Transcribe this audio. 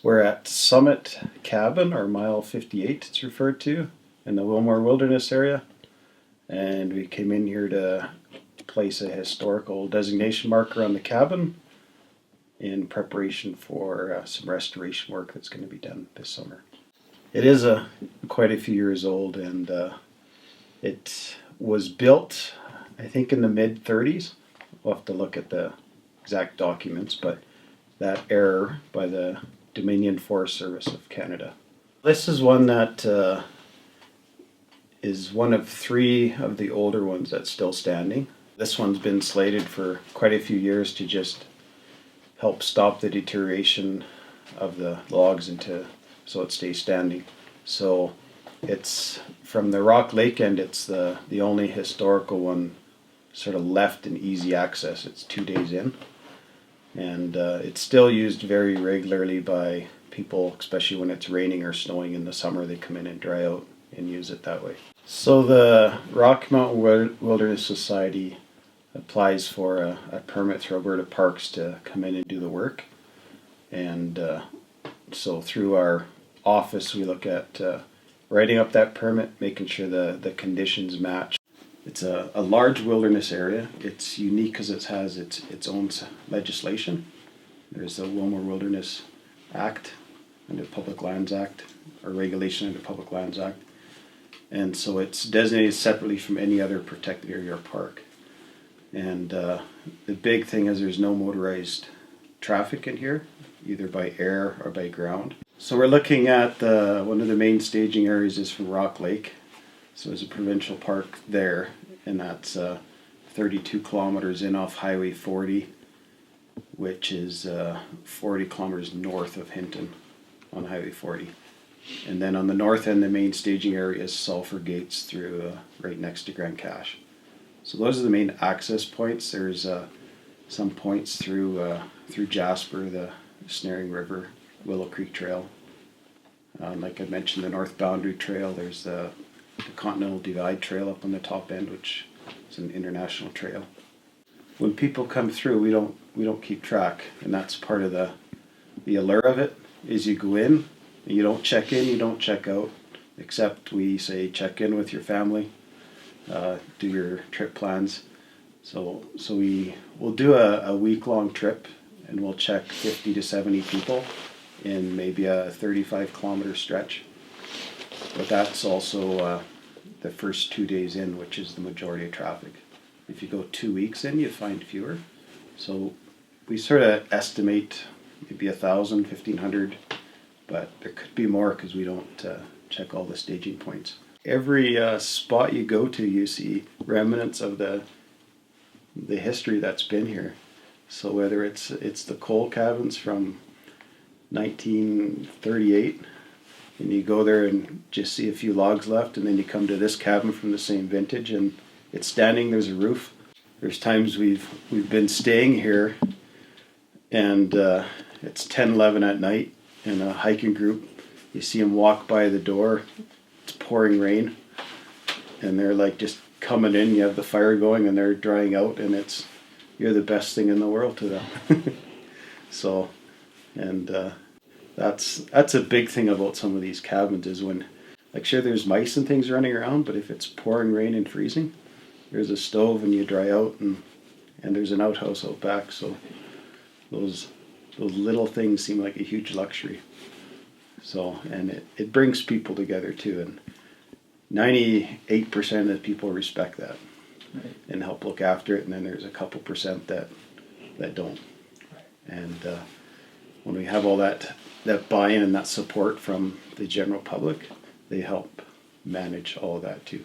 We're at Summit Cabin, or Mile 58 it's referred to, in the Willmore Wilderness area. And we came in here to place a historical designation marker on the cabin in preparation for some restoration work that's going to be done this summer. It is quite a few years old, and it was built, I think, in the mid-30s. We'll have to look at the exact documents, but that era by the Dominion Forest Service of Canada. This is one that is one of three of the older ones that's still standing. This one's been slated for quite a few years to just help stop the deterioration of the logs so it stays standing. So it's from the Rock Lake end, it's the only historical one sort of left in easy access. It's 2 days in, and it's still used very regularly by people, especially when it's raining or snowing in the summer. They come in and dry out and use it that way. So the Rocky Mountain Wilderness Society applies for a permit through Alberta Parks to come in and do the work, and so through our office we look at writing up that permit, making sure the conditions match. It's a large wilderness area. It's unique because it has its own legislation. There's the Willmore Wilderness Act and the Public Lands Act, or regulation under the Public Lands Act. And so it's designated separately from any other protected area or park. And the big thing is there's no motorized traffic in here, either by air or by ground. So we're looking at one of the main staging areas is from Rock Lake. So there's a provincial park there, and that's 32 kilometers in off Highway 40, which is 40 kilometers north of Hinton on Highway 40. And then on the north end, the main staging area is Sulphur Gates through right next to Grand Cache. So those are the main access points. There's some points through Jasper, the Snaring River, Willow Creek Trail. Like I mentioned, the North Boundary Trail. There's the Continental Divide Trail up on the top end, which is an international trail. When people come through, we don't keep track, and that's part of the allure of it. Is you go in, and you don't check in, you don't check out, except we say check in with your family, do your trip plans. So we'll do a week-long trip, and we'll check 50 to 70 people in maybe a 35-kilometer stretch. But that's also the first 2 days in, which is the majority of traffic. If you go 2 weeks in, you find fewer. So we sort of estimate maybe 1,000, 1,500, but there could be more because we don't check all the staging points. Every spot you go to, you see remnants of the history that's been here. So whether it's the coal cabins from 1938, and you go there and just see a few logs left, and then you come to this cabin from the same vintage and it's standing, there's a roof. There's times we've been staying here and it's 10, 11 at night, and a hiking group, you see them walk by the door, it's pouring rain, and they're like just coming in, you have the fire going and they're drying out, and you're the best thing in the world to them. So, and that's a big thing about some of these cabins is when, like, sure, there's mice and things running around, but if it's pouring rain and freezing, there's a stove and you dry out, and there's an outhouse out back. So those little things seem like a huge luxury. So, and it brings people together too, and 98% of the people respect that, right, and help look after it, and then there's a couple percent that don't. Right. And when we have all that buy-in and that support from the general public, they help manage all of that too.